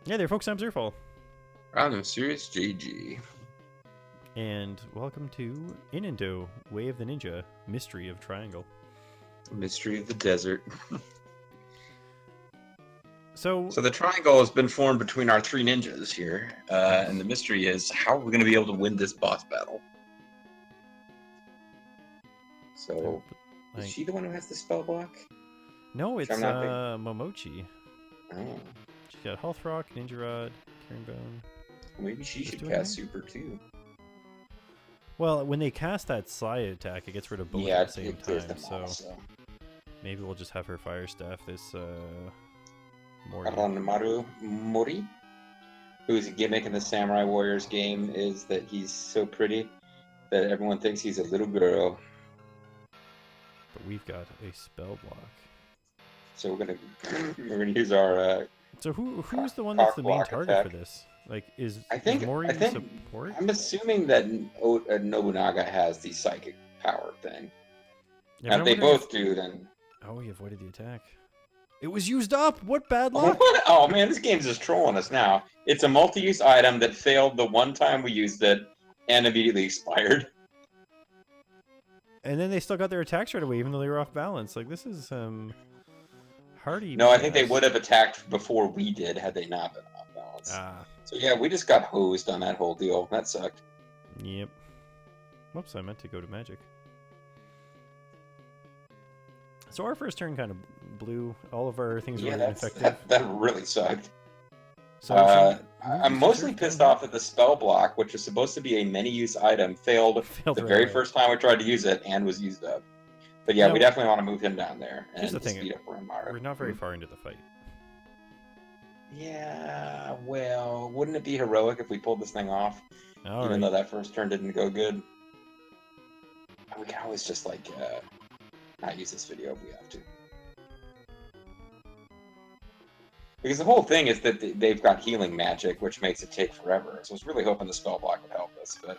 Yeah, they're folks. I'm Zerfall. I'm MysteriousJG. And welcome to Inindo, Way of the Ninja, Mystery of Triangle. Mystery of the Desert. So the triangle has been formed between our three ninjas here, and the mystery is how we're going to be able to win this boss battle. So, is she the one who has the spell block? No, it's Momochi. Oh. She's got Health Rock, Ninja Rod, Caring Bone. Maybe she should cast Super too. Well, when they cast that Slide attack, it gets rid of both at the same time. So maybe we'll just have her Fire Staff this Ranmaru Mori, whose gimmick in the Samurai Warriors game is that he's so pretty that everyone thinks he's a little girl. But we've got a spell block. So we're gonna use our. So who's the one that's the main target for this? Like, is Mori support? I'm assuming that Oda Nobunaga has the psychic power thing. Yeah, and if they both do, then. Oh, he avoided the attack. It was used up! What bad luck! Oh man, this game's just trolling us now. It's a multi-use item that failed the one time we used it and immediately expired. And then they still got their attacks right away, even though they were off balance. Like, this is, hardy. No, I think they would have attacked before we did had they not been off balance. So yeah, we just got hosed on that whole deal. That sucked. Yep. Whoops, I meant to go to magic. So our first turn kind of blew. All of our things were ineffective. That really sucked. So I'm mostly pissed off that the spell block, which is supposed to be a many-use item, failed the very first time we tried to use it and was used up. But yeah, we definitely want to move him down there and speed up Ranmaru. We're not very far into the fight. Yeah, well, wouldn't it be heroic if we pulled this thing off? Even though that first turn didn't go good. We can always just, like, not use this video if we have to. Because the whole thing is that they've got healing magic, which makes it take forever. So I was really hoping the spell block would help us, but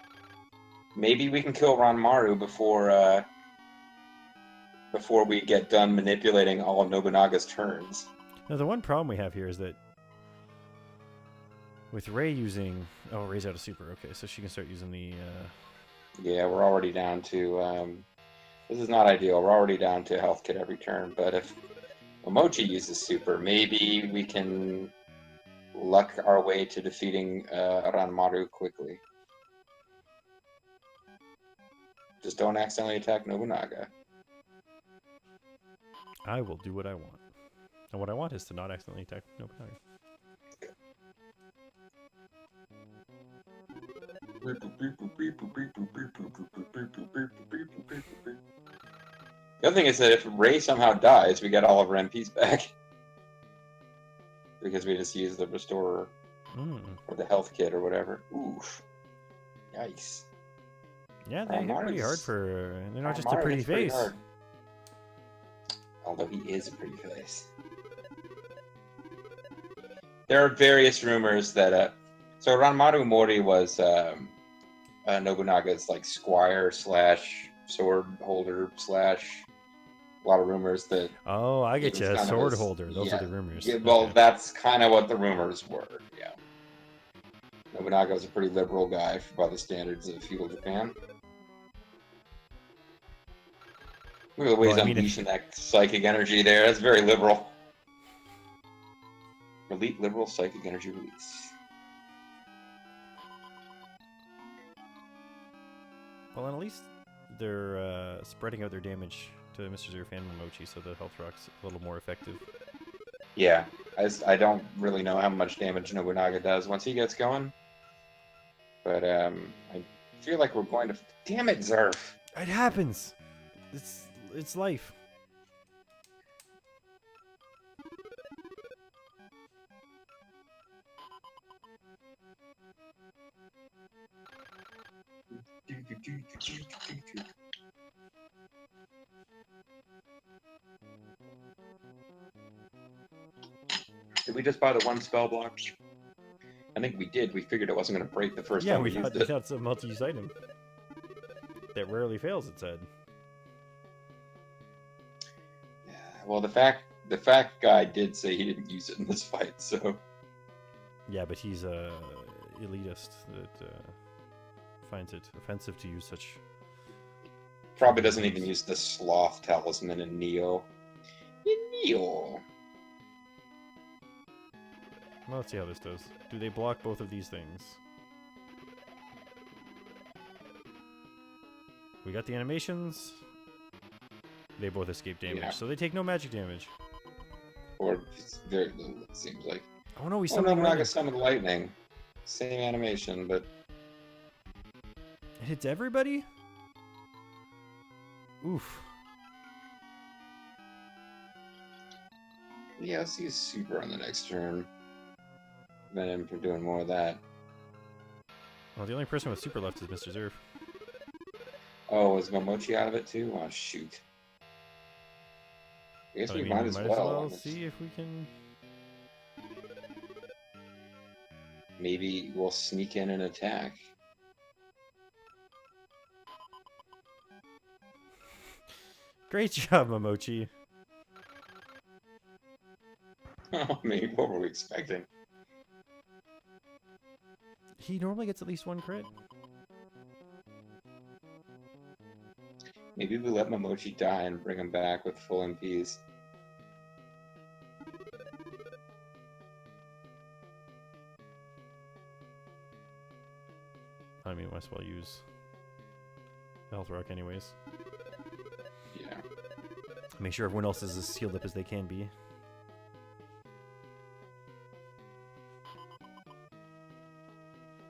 maybe we can kill Ranmaru before we get done manipulating all of Nobunaga's turns. Now, the one problem we have here is that with Rei using... Oh, Rei's out of super. Okay, so she can start using the... Yeah, we're already down to... This is not ideal. We're already down to health kit every turn, but if Momochi uses super, maybe we can luck our way to defeating Ranmaru quickly. Just don't accidentally attack Nobunaga. I will do what I want. And what I want is to not accidentally attack Nobunaga. The other thing is that if Rei somehow dies, we get all of our MPs back. Because we just use the Restorer. Or the health kit or whatever. Oof. Yikes. Yeah, they hit pretty hard for... They're not just a pretty face. Although he is a pretty face. There are various rumors that... So Ranmaru Mori was Nobunaga's like squire / sword holder / a lot of rumors that... Oh, I get you. Sword holder. Those are the rumors. Yeah, well, that's kind of what the rumors were, yeah. Nobunaga was a pretty liberal guy by the standards of feudal Japan. Look at the way he's unleashing that psychic energy there. That's very liberal. Elite liberal psychic energy release. Well, and at least they're spreading out their damage to Mr. Zerf and Momochi, so the health rock's a little more effective. Yeah, I don't really know how much damage Nobunaga does once he gets going. But I feel like we're going to... Damn it, Zerf! It happens! It's life. Did we just buy the one spell block? I think we did. We figured it wasn't going to break the first time we used it. Yeah, we thought it's a multi-use item. That rarely fails, it said. Yeah, well, the fact guy did say he didn't use it in this fight, so... Yeah, but he's a elitist that finds it offensive to use such. Probably doesn't even use the sloth talisman in Neo. Neo. Well, let's see how this does. Do they block both of these things? We got the animations. They both escape damage, so they take no magic damage. Or very little, it seems like. Oh no, we summoned lightning. lightning. Summoned lightning. Same animation, but it hits everybody? Oof. Yeah, let's use super on the next turn. Prevent him from doing more of that. Well, the only person with super left is Mr. Zerf. Oh, is Momochi out of it too? Oh, shoot. I guess we might as well see if we can... Maybe we'll sneak in and attack. Great job, Momochi. I mean, what were we expecting? He normally gets at least one crit. Maybe we let Momochi die and bring him back with full MPs. I mean, might as well use the health rock anyways. Yeah. Make sure everyone else is as healed up as they can be.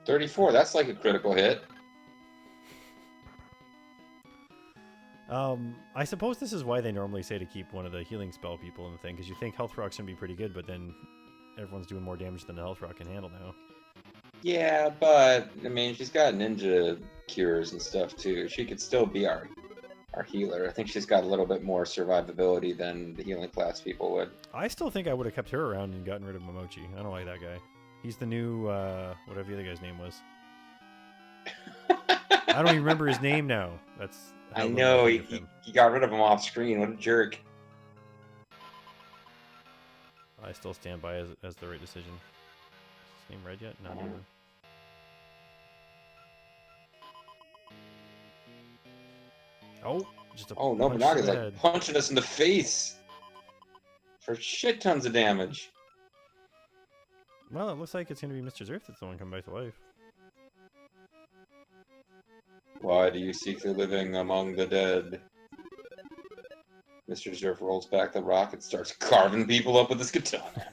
$34, that's like a critical hit. I suppose this is why they normally say to keep one of the healing spell people in the thing, because you think health rock's gonna be pretty good, but then everyone's doing more damage than the health rock can handle now. Yeah, but I mean, she's got ninja cures and stuff too. She could still be our healer. I think she's got a little bit more survivability than the healing class people would. I still think I would have kept her around and gotten rid of Momochi. I don't like that guy. He's the new whatever the other guy's name was. I don't even remember his name now. That's I know he got rid of him off screen. What a jerk! I still stand by as the right decision. Is his name red yet? Not even. Oh, just a Nobunaga's like punching us in the face for shit tons of damage. Well, it looks like it's going to be Mr. Zerf that's the one coming back to life. Why do you seek the living among the dead? Mr. Zerf rolls back the rock and starts carving people up with his katana.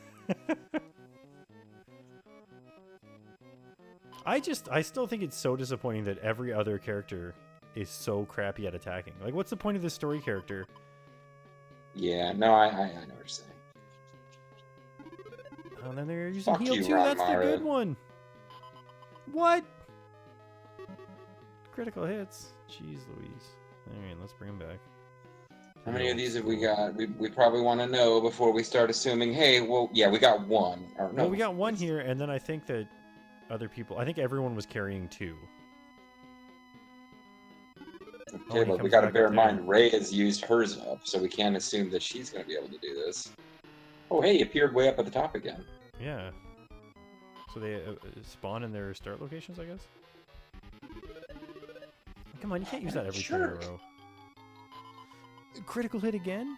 I still think it's so disappointing that every other character is so crappy at attacking. Like, what's the point of this story character? Yeah, no, I know what you're saying. Oh, and then they're using heal too. That's the good one. What? Critical hits. Jeez Louise. Alright, let's bring him back. How many of these have we got? We probably want to know before we start assuming, hey, well, yeah, we got one. Or, no, well, we got one here, and then I think that other people... I think everyone was carrying two. Okay, but we got to bear in mind, Ray has used hers up, so we can't assume that she's going to be able to do this. Oh, hey, appeared way up at the top again. Yeah. So they spawn in their start locations, I guess? Come on, you can't use that every turn in a row. Critical hit again?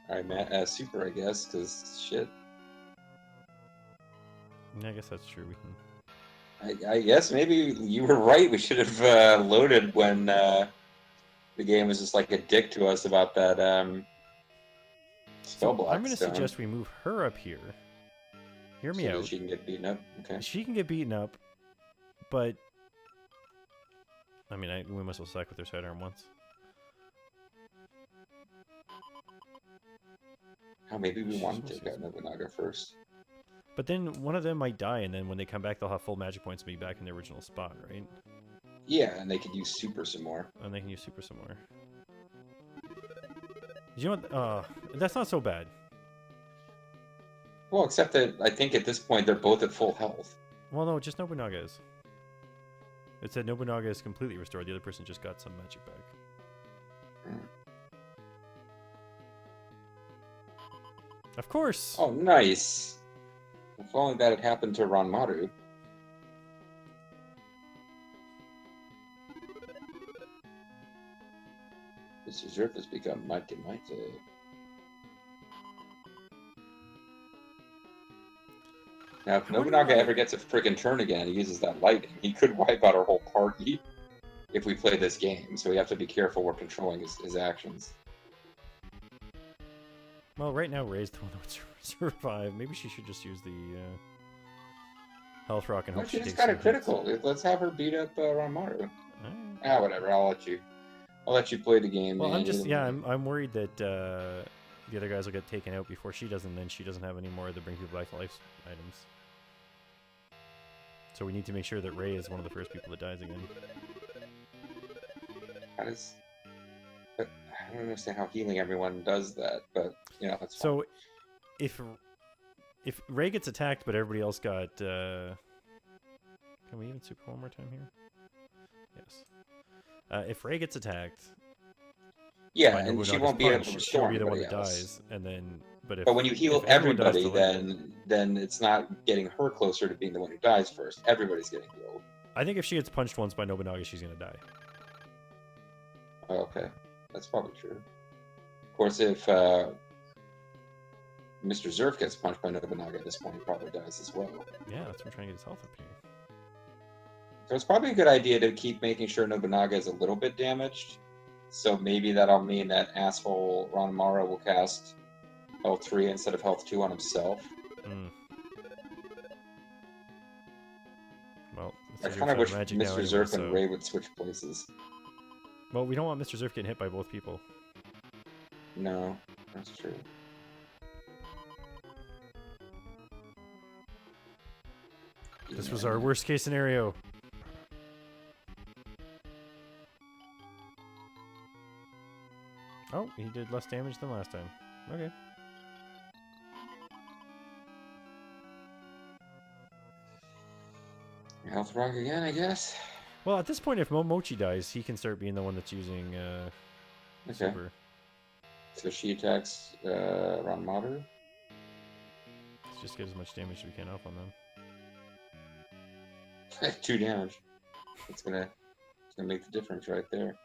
Alright, Matt, super, I guess, because shit. Yeah, I guess that's true. We can... I guess maybe you were right. We should have loaded when the game was just like a dick to us about that spell block. I'm going to suggest we move her up here. Hear me out. She can get beaten up? Okay. She can get beaten up, but... I mean, we must have sack with their sidearm once. Oh, maybe we want to take out Nobunaga first. But then one of them might die, and then when they come back, they'll have full magic points and be back in their original spot, right? Yeah, and they could use super some more. And they can use super some more. You know what? That's not so bad. Well, except that I think at this point they're both at full health. Well, no, just Nobunaga is. It said Nobunaga is completely restored. The other person just got some magic back. Of course. Oh, nice. If only that had happened to Ranmaru. Mr. Zerf has become mighty mighty. Now, if Nobunaga ever gets a friggin' turn again and he uses that lightning, he could wipe out our whole party if we play this game. So we have to be careful we're controlling his actions. Well, right now Ray's the one that would survive. Maybe she should just use the health rock and hope she just got a critical. Let's have her beat up Ranmaru. Ah, whatever. I'll let you play the game. Well, I'm worried that the other guys will get taken out before she does, and then she doesn't have any more of the bring people back to life items. So we need to make sure that Ray is one of the first people that dies again. I don't understand how healing everyone does that, but that's fine. So if Ray gets attacked, but everybody else got, can we even super one more time here? Yes. If Ray gets attacked, and she won't be able to restore she'll be the one that else. Dies, and then but when you heal everybody, then it's not getting her closer to being the one who dies first. Everybody's getting healed. I think if she gets punched once by Nobunaga, she's gonna die. Oh, okay, that's probably true. Of course, if Mr. Zerf gets punched by Nobunaga at this point, he probably dies as well. Yeah, that's what I'm trying to get his health up here. So it's probably a good idea to keep making sure Nobunaga is a little bit damaged. So maybe that'll mean that asshole Ranmaru will cast health 3 instead of health 2 on himself. Well, I kind of wish Mr. Zerf and Ray would switch places. Well, we don't want Mr. Zerf getting hit by both people. No, that's true. This was our worst case scenario. Oh, he did less damage than last time. Okay. Health rock again, I guess. Well, at this point, if Momochi dies, he can start being the one that's using super. So she attacks Ranmaru. Let's just get as much damage as we can off on them. 2 damage. It's gonna make the difference right there.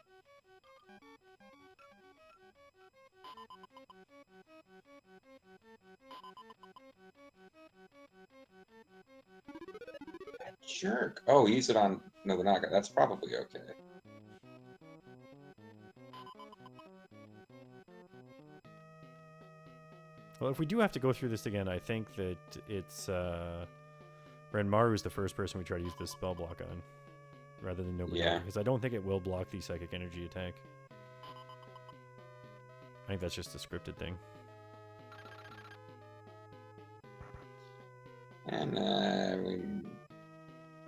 That jerk. Oh, use it on Nobunaga. That's probably okay. Well, if we do have to go through this again, I think that it's Ranmaru is the first person we try to use this spell block on, rather than Nobunaga, because I don't think it will block the psychic energy attack. I think that's just a scripted thing. And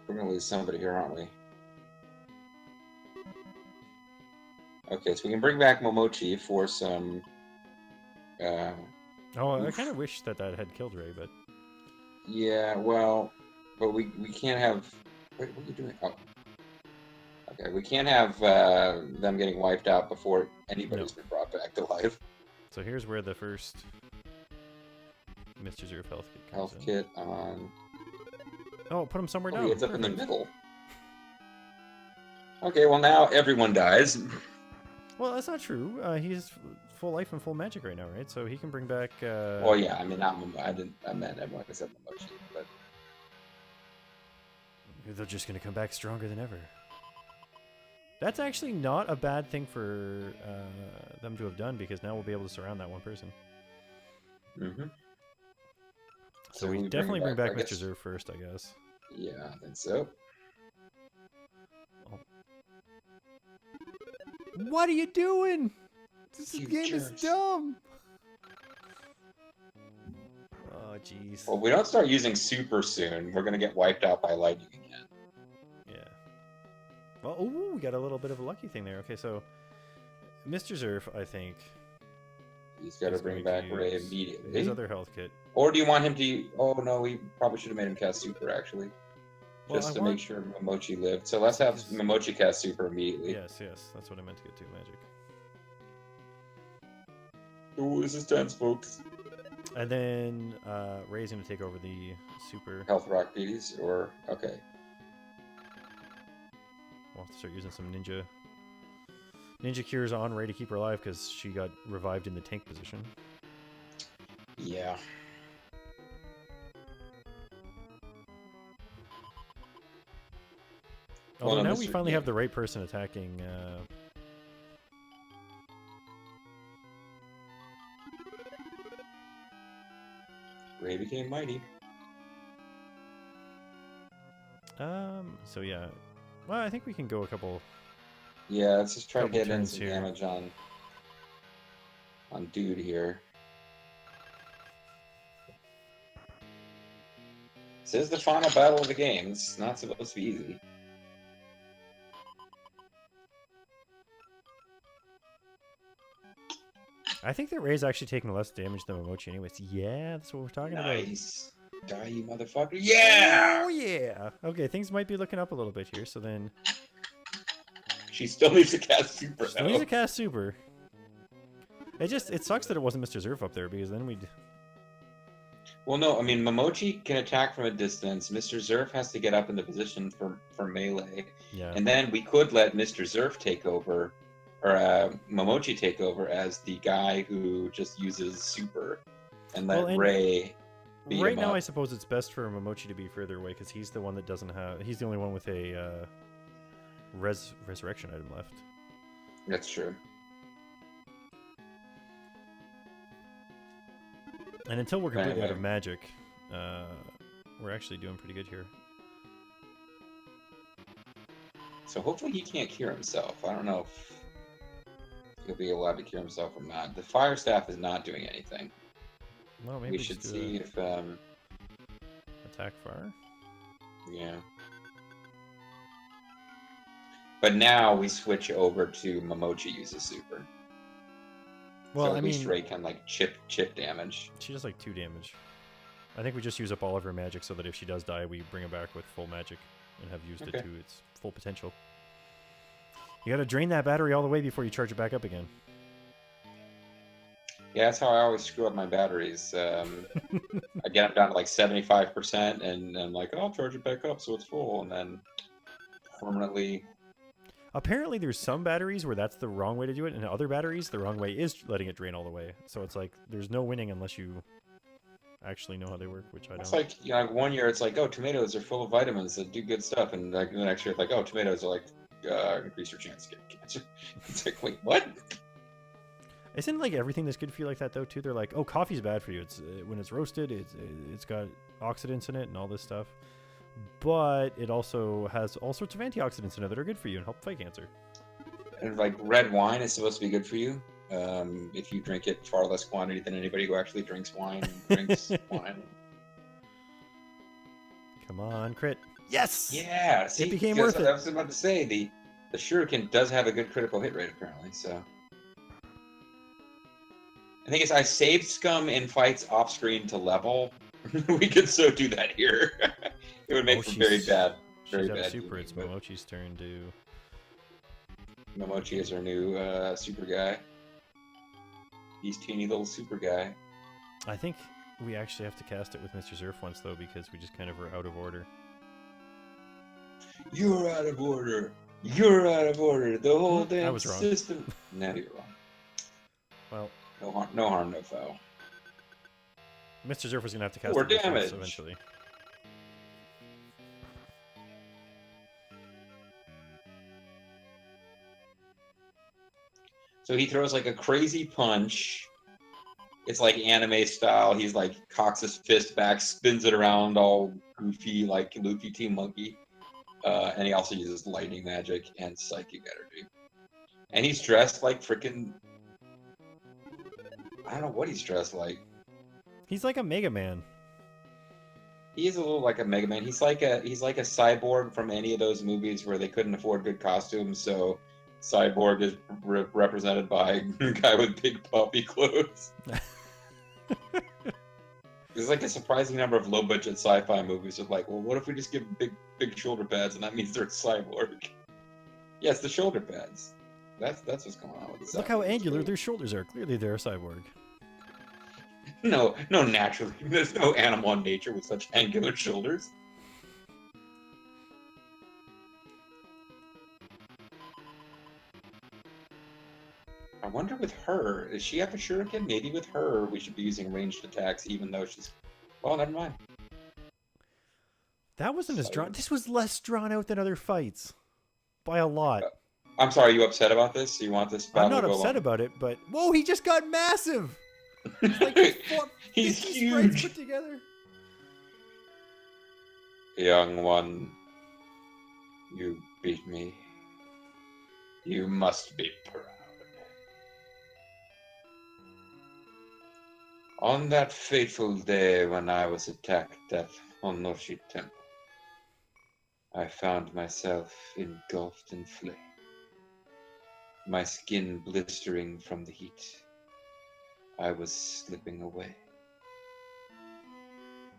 we're gonna lose somebody here, aren't we? Okay, so we can bring back Momochi for some. I kind of wish that had killed Ray, but. Yeah, well, but we can't have. Wait, what are you doing? Oh. Okay, we can't have them getting wiped out before anybody's been brought back to life. So here's where the first Mr. Zerf health kit comes in. Kit on. Oh, put him somewhere down. It's up in the middle. Okay, well now everyone dies. Well, that's not true. He's full life and full magic right now, right? So he can bring back. Well, yeah. I mean, not Momochi. I meant everyone except Momochi, but. They're just gonna come back stronger than ever. That's actually not a bad thing for them to have done, because now we'll be able to surround that one person. Mm-hmm. So we definitely bring back Mr. Zerf first, I guess. Yeah, I think so. Oh. What are you doing? This game is dumb. Oh, jeez. Well, if we don't start using super soon, we're gonna get wiped out by lightning again. Yeah. Well, ooh, we got a little bit of a lucky thing there. Okay, so Mr. Zerf, I think. He's got to bring back Ray immediately. His other health kit. Or do you want him to? Oh no, we probably should have made him cast super actually, just to make sure Momochi lived. So let's have Momochi cast super immediately. Yes, that's what I meant to get to, magic. Ooh, this is tense, folks. And then Ray's going to take over the super. Health rock beaties, or okay. We'll have to start using some ninja cures on Ray to keep her alive because she got revived in the tank position. Yeah. Although now we finally have the right person attacking. Ray became mighty. So yeah. Well, I think we can go a couple. Yeah, let's just try to get in some here. damage on dude here. This is the final battle of the game. It's not supposed to be easy. I think that Ray's actually taking less damage than Momochi anyways. Yeah, that's what we're talking about. Nice. Die, you motherfucker. Yeah! Oh, yeah! Okay, things might be looking up a little bit here, so then... She still needs to cast super, Still needs to cast super. It sucks that it wasn't Mr. Zerf up there, because then we'd... Well, no, I mean, Momochi can attack from a distance. Mr. Zerf has to get up in the position for melee. Yeah. And then we could let Mr. Zerf take over, or Momochi take over as the guy who just uses super, and let Ray beat right him now, up. I suppose it's best for Momochi to be further away, because he's the one that doesn't have... He's the only one with a resurrection item left. That's true. And until we're completely out of magic, we're actually doing pretty good here. So hopefully he can't cure himself. I don't know if he'll be allowed to cure himself or not. The fire staff is not doing anything. Well, maybe we should see if... attack fire? Yeah. But now we switch over to Momochi uses super. Well, so at least Ray can like chip damage. She does like 2 damage. I think we just use up all of her magic so that if she does die, we bring her back with full magic and have used it to its full potential. You gotta drain that battery all the way before you charge it back up again. Yeah, that's how I always screw up my batteries. I get them down to like 75%, and I'm like, oh, I'll charge it back up so it's full, and then permanently... Apparently there's some batteries where that's the wrong way to do it, and other batteries, the wrong way is letting it drain all the way. So it's like, there's no winning unless you actually know how they work, which I don't. It's like, you know, one year it's like, oh, tomatoes are full of vitamins that do good stuff, and like the next year it's like, oh, tomatoes are like, increase your chance to get cancer. It's like, wait, what? Isn't like everything that's good for you like that though too? They're like, oh, coffee's bad for you. It's when it's roasted, it's got oxidants in it and all this stuff. But it also has all sorts of antioxidants in it that are good for you and help fight cancer. And like red wine is supposed to be good for you if you drink it far less quantity than anybody who actually drinks wine drinks wine. Come on, crit. Yes! Yeah! See, it became worth it. I was about to say, the shuriken does have a good critical hit rate apparently, so... I think I saved Scum in fights off screen to level. We could so do that here. It would make for very bad. Very bad. Super. It's Momochi's turn to. Momochi is our new super guy. He's teeny little super guy. I think we actually have to cast it with Mr. Zerf once though, because we just kind of were out of order. You're out of order. You're out of order. The whole damn system. No, you're wrong. Well. No harm, no foul. Mr. Zerf was going to have to cast more damage eventually. So he throws like a crazy punch. It's like anime style. He's like cocks his fist back, spins it around all goofy like Luffy Team Monkey. And he also uses lightning magic and psychic energy. And he's dressed like freaking... I don't know what he's dressed like. He's like a Mega Man. He is a little like a Mega Man. He's like a cyborg from any of those movies where they couldn't afford good costumes, so Cyborg is represented by a guy with big puffy clothes. There's like a surprising number of low-budget sci-fi movies with like, well, what if we just give them big shoulder pads and that means they're a cyborg? Yes, the shoulder pads. That's what's going on with this. Look how angular their shoulders are. Clearly they're a cyborg. No, no, naturally. There's no animal in nature with such angular shoulders. I wonder with her, does she have a shuriken? Maybe with her, we should be using ranged attacks, even though she's. Well, never mind. That wasn't as drawn. This was less drawn out than other fights, by a lot. I'm sorry. Are you upset about this? You want this battle I'm not to go upset along? about it, but whoa, he just got massive. It's like He's 50 huge. sprites put together. Young one, you beat me. You must be proud. On that fateful day when I was attacked at Onoshi Temple, I found myself engulfed in flame, my skin blistering from the heat. I was slipping away.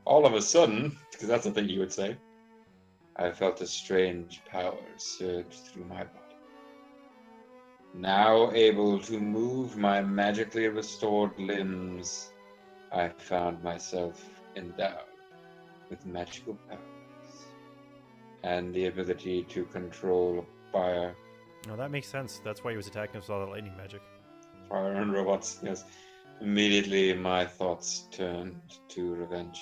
All of a sudden, because that's the thing you would say, I felt a strange power surge through my body. Now able to move my magically restored limbs, I found myself endowed with magical powers and the ability to control fire. No, that makes sense. That's why he was attacking us with all that lightning magic. Fire and robots, yes. Immediately my thoughts turned to revenge.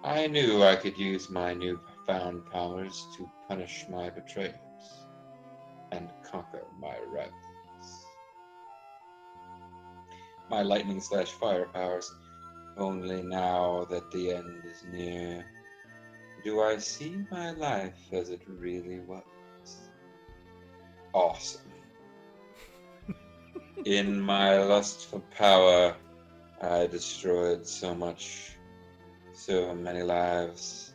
I knew I could use my newfound powers to punish my betrayers and conquer my rivals. My lightning/fire powers. Only now that the end is near, do I see my life as it really was. Awesome. In my lust for power, I destroyed so much, so many lives,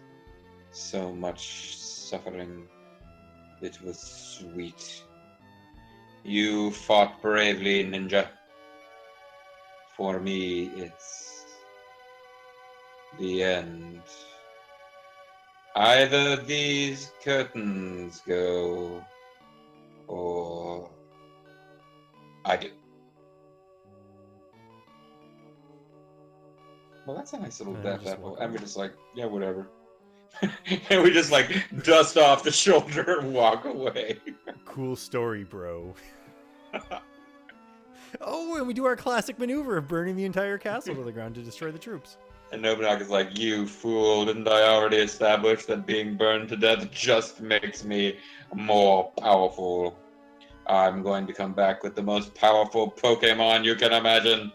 so much suffering. It was sweet. You fought bravely, ninja. For me, it's the end. Either these curtains go, or I do. Well, that's a nice little death apple. And we're just like, yeah, whatever. And we just like dust off the shoulder and walk away. Cool story, bro. Oh, and we do our classic maneuver of burning the entire castle to the ground to destroy the troops. And Nobunaga's like, you fool, didn't I already establish that being burned to death just makes me more powerful? I'm going to come back with the most powerful Pokemon you can imagine.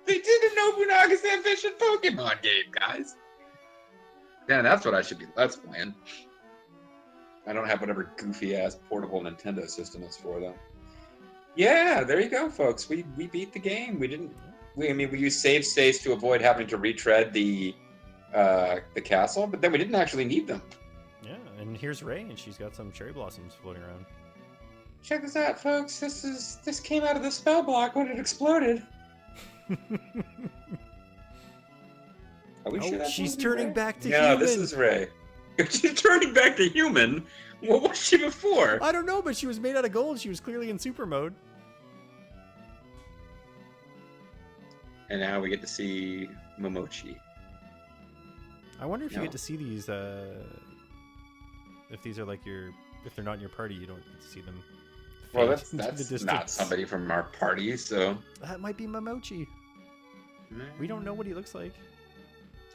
They did a Nobunaga's Ambition Pokemon game, guys. Yeah, that's what I should be let's playing. I don't have whatever goofy-ass portable Nintendo system is for, though. Yeah, there you go, folks. We beat the game. We used save states to avoid having to retread the castle, but then we didn't actually need them. Yeah, and here's Ray, and she's got some cherry blossoms floating around. Check this out, folks. This came out of the spell block when it exploded. Are we sure that's she's turning Ray? back to human. human. No, this is Ray. She's turning back to human? What was she before? I don't know, but she was made out of gold. She was clearly in super mode. And now we get to see Momochi. I wonder if you get to see these, if these are like if they're not in your party, you don't get to see them. Well, that's not somebody from our party, so... That might be Momochi. We don't know what he looks like.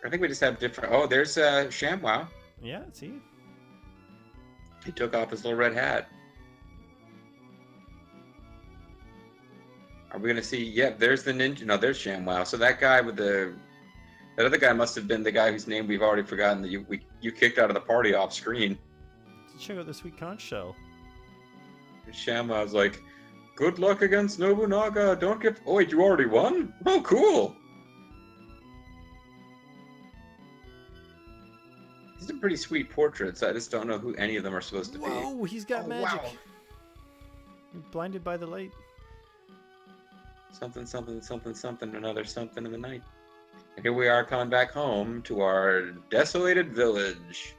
I think we just have different... Oh, there's ShamWow. Yeah, see? He took off his little red hat. Are we going to see... Yeah, there's the ninja... No, there's ShamWow. So that guy with the... That other guy must have been the guy whose name we've already forgotten that you kicked out of the party off screen. Check out the sweet conch shell. ShamWow's like, good luck against Nobunaga. Don't get... Oh, wait, you already won? Oh, cool. These are pretty sweet portraits. I just don't know who any of them are supposed to be. Whoa, he's got magic. Wow. Blinded by the light. Something, something, something, something, another something in the night. And here we are coming back home to our desolated village.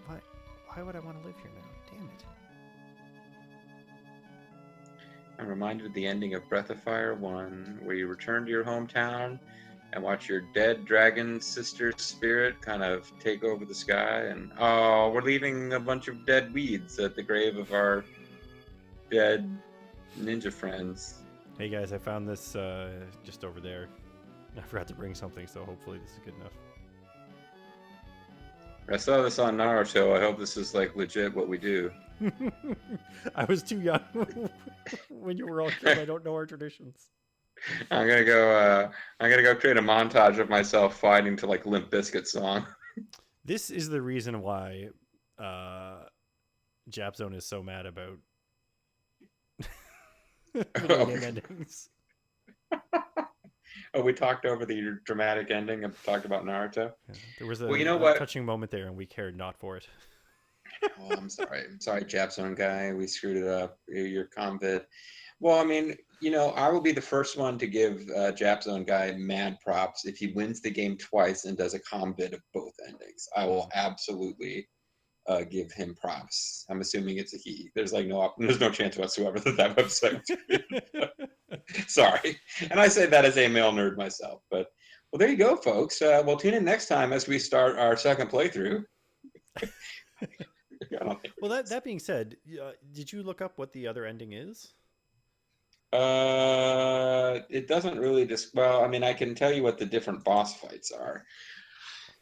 Why would I want to live here now? Damn it. I'm reminded of the ending of Breath of Fire 1, where you return to your hometown and watch your dead dragon sister's spirit kind of take over the sky. And oh, we're leaving a bunch of dead weeds at the grave of our dead ninja friends. Hey guys, I found this just over there. I forgot to bring something, so hopefully this is good enough. I saw this on Naruto. I hope this is like legit what we do. I was too young when you were all kids. I don't know our traditions. I'm gonna go create a montage of myself fighting to like Limp Bizkit song. This is the reason why Jap Zone is so mad about video game endings. Oh, we talked over the dramatic ending and talked about Naruto. Yeah, there was a, well, you know a touching moment there, and we cared not for it. Oh, I'm sorry. I'm sorry, Japzone guy. We screwed it up. Your convid. Well, I mean, I will be the first one to give Japzone guy mad props if he wins the game twice and does a convid of both endings. I will absolutely give him props. I'm assuming it's a he. There's no chance whatsoever that website. Sorry, and I say that as a male nerd myself. But well, there you go, folks. We'll tune in next time as we start our second playthrough. Well, that being said, did you look up what the other ending is? It doesn't really well, I mean, I can tell you what the different boss fights are.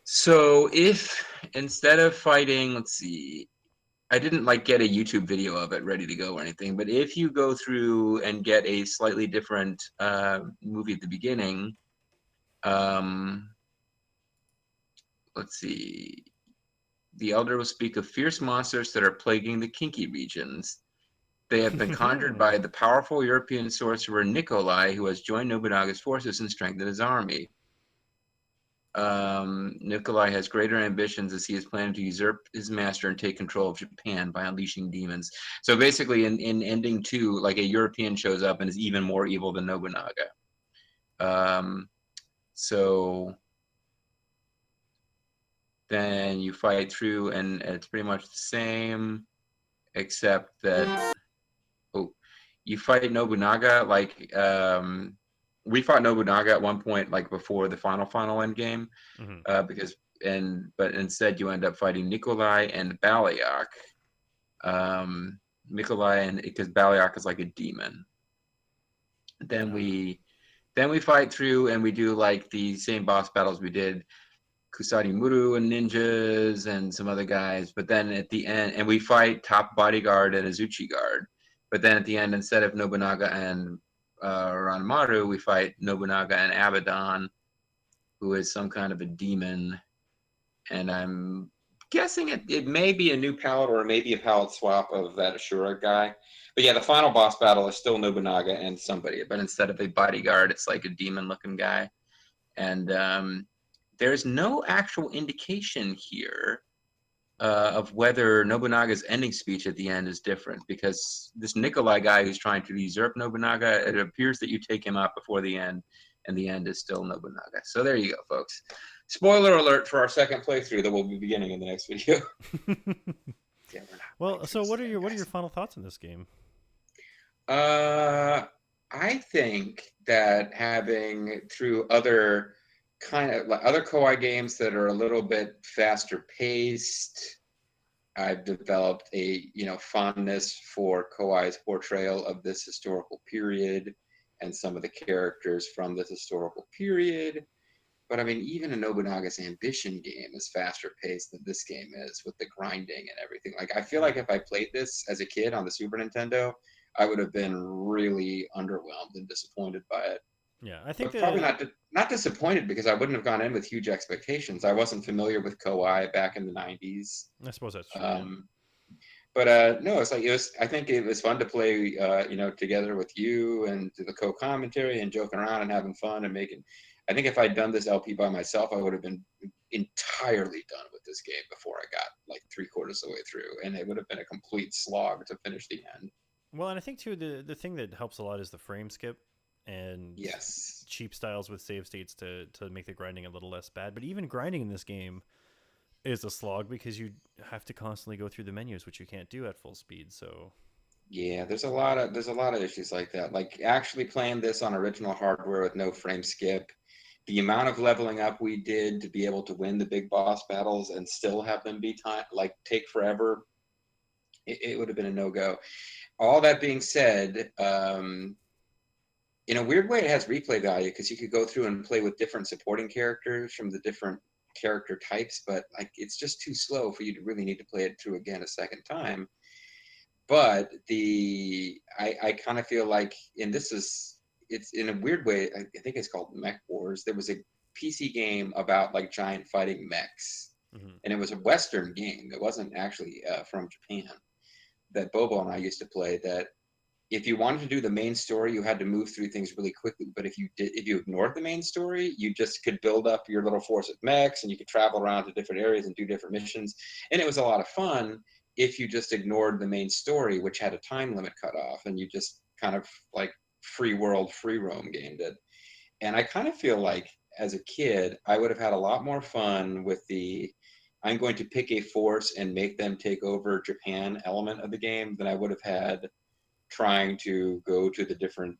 So if instead of fighting, let's see, I didn't get a YouTube video of it ready to go or anything, but if you go through and get a slightly different movie at the beginning, let's see. The Elder will speak of fierce monsters that are plaguing the Kinky regions. They have been conjured by the powerful European sorcerer Nikolai, who has joined Nobunaga's forces and strengthened his army. Nikolai has greater ambitions as he is planning to usurp his master and take control of Japan by unleashing demons. So basically, in ending 2, a European shows up and is even more evil than Nobunaga. So then you fight through, and it's pretty much the same, except that you fight Nobunaga we fought Nobunaga at one point before the final end game, but instead you end up fighting Nikolai and Balyak. Because Balyak is like a demon. Then we fight through and we do the same boss battles we did. Kusari Muru and ninjas and some other guys, but then at the end, and we fight top bodyguard and Azuchi guard. But then at the end, instead of Nobunaga and Ranmaru, we fight Nobunaga and Abaddon, who is some kind of a demon. And I'm guessing it may be a new palette or maybe a palette swap of that Ashura guy. But yeah, the final boss battle is still Nobunaga and somebody, but instead of a bodyguard, it's like a demon-looking guy. And there's no actual indication here of whether Nobunaga's ending speech at the end is different, because this Nikolai guy who's trying to usurp Nobunaga, it appears that you take him out before the end, and the end is still Nobunaga. So there you go, folks. Spoiler alert for our second playthrough that we'll be beginning in the next video. Yeah, well, so what are your final thoughts on this game? I think that having through other KOEI games that are a little bit faster paced, I've developed a fondness for KOEI's portrayal of this historical period and some of the characters from this historical period. But I mean, even a Nobunaga's Ambition game is faster paced than this game is, with the grinding and everything. I feel like if I played this as a kid on the Super Nintendo, I would have been really underwhelmed and disappointed by it. Yeah, I think probably not disappointed, because I wouldn't have gone in with huge expectations. I wasn't familiar with KOEI back in the 90s. I suppose that's true. But no, I think it was fun to play, together with you and the co-commentary and joking around and having fun and making. I think if I'd done this LP by myself, I would have been entirely done with this game before I got 3/4 of the way through, and it would have been a complete slog to finish the end. Well, and I think too the thing that helps a lot is the frame skip. And yes, cheap styles with save states to make the grinding a little less bad. But even grinding in this game is a slog, because you have to constantly go through the menus, which you can't do at full speed. So Yeah, there's a lot of issues like that. Like actually playing this on original hardware with no frame skip, the amount of leveling up we did to be able to win the big boss battles and still have them be time like take forever, it would have been a no-go. All that being said, in a weird way, it has replay value because you could go through and play with different supporting characters from the different character types, but like it's just too slow for you to really need to play it through again a second time. But I kind of feel like, and this is it's in a weird way. I think it's called Mech Wars. There was a PC game about like giant fighting mechs, Hmm. and it was a Western game. It wasn't actually from Japan. That Bobo and I used to play. That if you wanted to do the main story, you had to move through things really quickly. But if you ignored the main story, you just could build up your little force of mechs, and you could travel around to different areas and do different missions. And it was a lot of fun if you just ignored the main story, which had a time limit cut off, and you just kind of like free world, free roam gamed it. And I kind of feel like as a kid, I would have had a lot more fun with the I'm going to pick a force and make them take over Japan element of the game than I would have had trying to go to the different,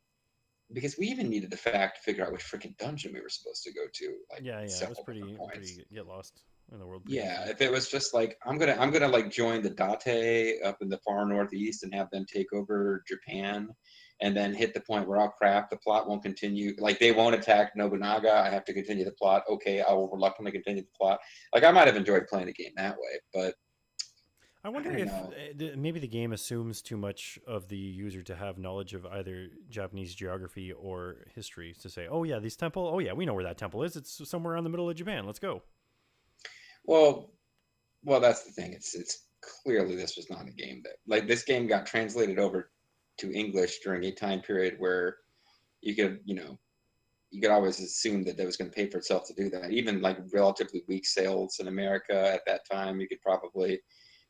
because we even needed the fact to figure out which freaking dungeon we were supposed to go to, like Yeah, yeah, it was several different points. get lost in the world pretty Yeah, easily. if it was just like I'm gonna like join the Date up in the far northeast and have them take over Japan, and then hit the point where, oh crap, the plot won't continue. Like they won't attack Nobunaga. I have to continue the plot. Okay, I will reluctantly continue the plot. Like I might have enjoyed playing the game that way, but I I wonder don't if know. maybe the game assumes too much of the user to have knowledge of either Japanese geography or history to say, oh yeah, this temple, oh yeah, we know where that temple is. It's somewhere in the middle of Japan. Let's go. Well, well, that's the thing. It's clearly this was not a game that like this game got translated over to English during a time period where you could you could always assume that that was going to pay for itself to do that. Even like relatively weak sales in America at that time, you could probably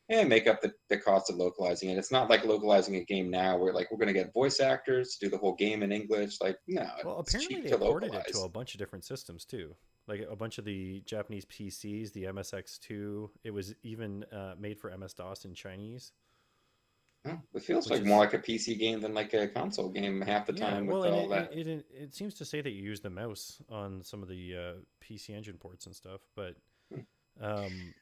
make up the cost of localizing it. It's not like localizing a game now where like we're going to get voice actors to do the whole game in English. Like no, Well, it's apparently cheap they to ported it to localize. a bunch of different systems too. Like a bunch of the Japanese PCs, the MSX2. It was even made for MS DOS in Chinese, It feels which like more is like a PC game than like a console game half the yeah. time Well, with and all that. it seems to say that you use the mouse on some of the PC Engine ports and stuff, but um,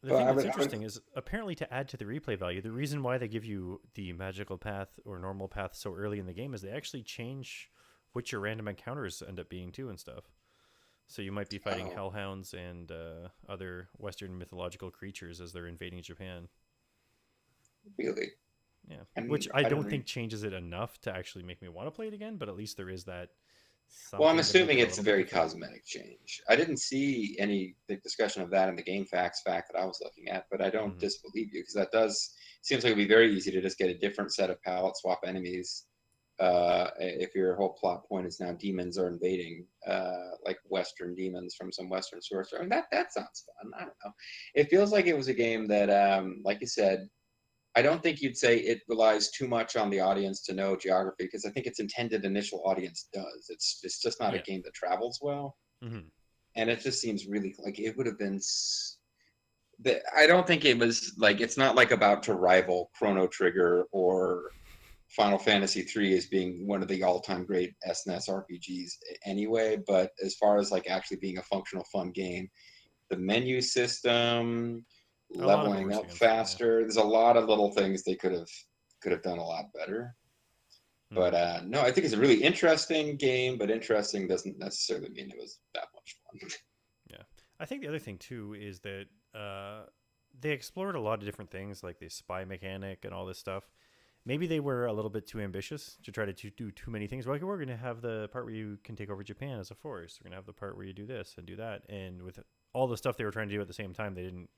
the But thing I that's would, I would, interesting is apparently to add to the replay value, the reason why they give you the magical path or normal path so early in the game is they actually change what your random encounters end up being too and stuff. So you might be fighting oh, hellhounds and other Western mythological creatures as they're invading Japan. really. Yeah, which And I I don't don't know. think changes it enough to actually make me want to play it again. But at least there is that Well, I'm something to make assuming it a it's a little bit very different. cosmetic change. I didn't see any big discussion of that in the game facts fact that I was looking at, but I don't Hmm. disbelieve you because that does seems like it'd be very easy to just get a different set of palette swap enemies. If your whole plot point is now demons are invading, like Western demons from some Western source, I mean that sounds fun. I don't know. It feels like it was a game that, like you said, I don't think you'd say it relies too much on the audience to know geography because I think its intended initial audience does. It's just not a Yeah. game that travels well, Hmm. and it just seems really like it would have been. I don't think it was like it's not like about to rival Chrono Trigger or Final Fantasy III as being one of the all-time great SNES RPGs anyway. But as far as like actually being a functional, fun game, the menu system, A lot of it leveling works up against it. Yeah. faster. There's a lot of little things they could have done a lot better. But Hmm. no, I think it's a really interesting game, but interesting doesn't necessarily mean it was that much fun. Yeah. I think the other thing too is that they explored a lot of different things, like the spy mechanic and all this stuff. Maybe they were a little bit too ambitious to try to do too many things. Like we're going to have the part where you can take over Japan as a force. We're going to have the part where you do this and do that. And with all the stuff they were trying to do at the same time, they didn't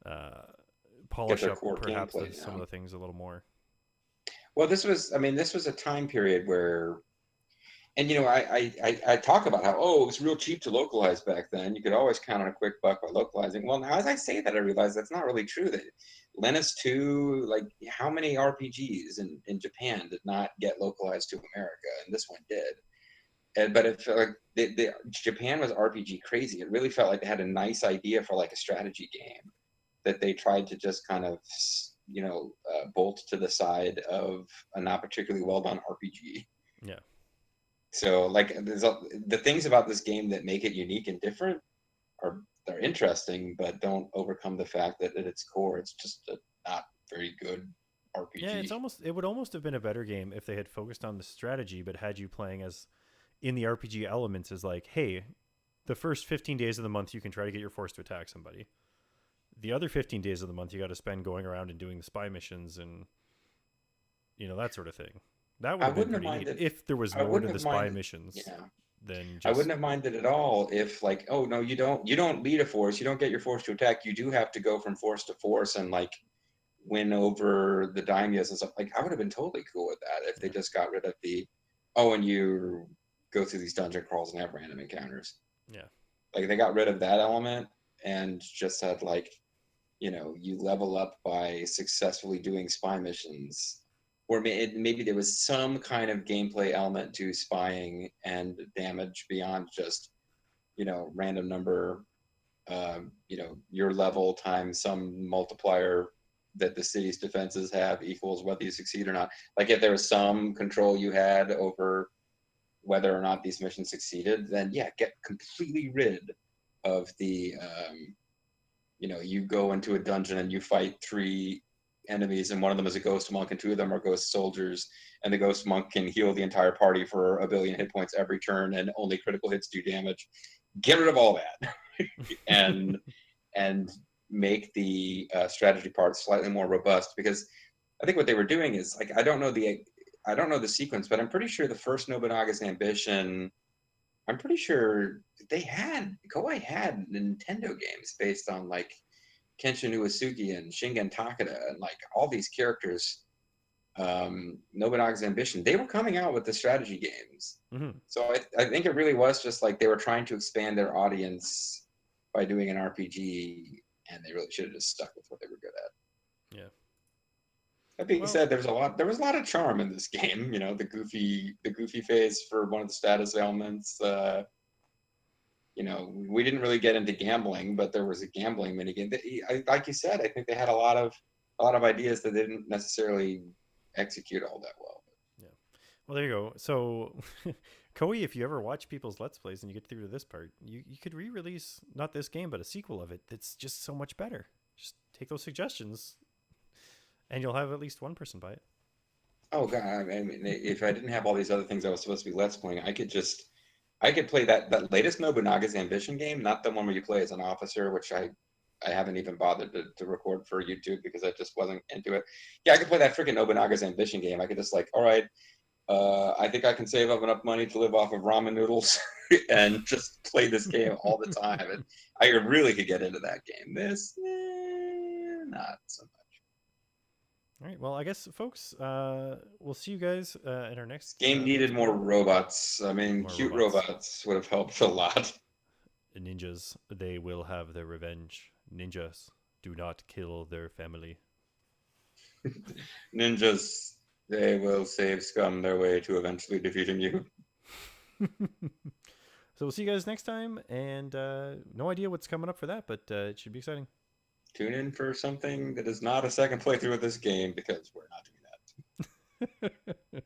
uh, Get polish their up core perhaps gameplay some of down. the things a little more. Well, this was a time period where, and I talk about how, oh, it was real cheap to localize back then. You could always count on a quick buck by localizing. Well, now as I say that, I realize that's not really true. That Linus 2, like how many RPGs in Japan did not get localized to America, and this one did. But it felt like Japan was RPG crazy. It really felt like they had a nice idea for like a strategy game that they tried to just kind of bolt to the side of a not particularly well done RPG. Yeah. So like the things about this game that make it unique and different they're interesting, but don't overcome the fact that at its core it's just a not very good RPG. Yeah, it would almost have been a better game if they had focused on the strategy, but had you playing as in the RPG elements as like, hey, the first 15 days of the month you can try to get your force to attack somebody. The other 15 days of the month you got to spend going around and doing the spy missions and that sort of thing. That would have been pretty neat if there was more to the spy missions. Yeah. Then I wouldn't have minded at all if like, oh no, you don't lead a force, you don't get your force to attack, you do have to go from force to force and like win over the daimyos and stuff. Like I would have been totally cool with that if they just got rid of and you go through these dungeon crawls and have random encounters. Yeah. Like they got rid of that element and just had like, you level up by successfully doing spy missions. Or maybe there was some kind of gameplay element to spying and damage beyond just, random number, your level times some multiplier that the city's defenses have equals whether you succeed or not. Like if there was some control you had over whether or not these missions succeeded, then yeah, get completely rid of the, you go into a dungeon and you fight 3 enemies and one of them is a ghost monk and 2 of them are ghost soldiers, and the ghost monk can heal the entire party for 1 billion hit points every turn and only critical hits do damage. Get rid of all that and make the strategy part slightly more robust, because I think what they were doing is like I don't know the sequence, but I'm pretty sure the first Nobunaga's Ambition, I'm pretty sure KOEI had Nintendo games based on like Kenshin Uesugi and Shingen Takeda and like all these characters. Nobunaga's Ambition, they were coming out with the strategy games. Mm-hmm. So I think it really was just like they were trying to expand their audience by doing an RPG, and they really should have just stuck with what they were good at. Yeah. That being said, there was a lot of charm in this game. The goofy phase for one of the status ailments. We didn't really get into gambling, but there was a gambling minigame. Like you said, I think they had a lot of ideas that they didn't necessarily execute all that well. Yeah. Well, there you go. So, KOEI, if you ever watch people's Let's Plays and you get through to this part, you could re-release not this game, but a sequel of it that's just so much better. Just take those suggestions, and you'll have at least one person buy it. Oh god! I mean, if I didn't have all these other things I was supposed to be Let's Playing, I could play that latest Nobunaga's Ambition game, not the one where you play as an officer, which I haven't even bothered to record for YouTube because I just wasn't into it. Yeah, I could play that freaking Nobunaga's Ambition game. I could just like, all right, I think I can save up enough money to live off of ramen noodles and just play this game all the time. And I really could get into that game. This, not so much. All right. Well, I guess, folks, we'll see you guys in our next game. Needed more robots. I mean, cute robots would have helped a lot. Ninjas, they will have their revenge. Ninjas do not kill their family. Ninjas, they will save scum their way to eventually defeating you. So we'll see you guys next time, and no idea what's coming up for that, but it should be exciting. Tune in for something that is not a second playthrough of this game, because we're not doing that.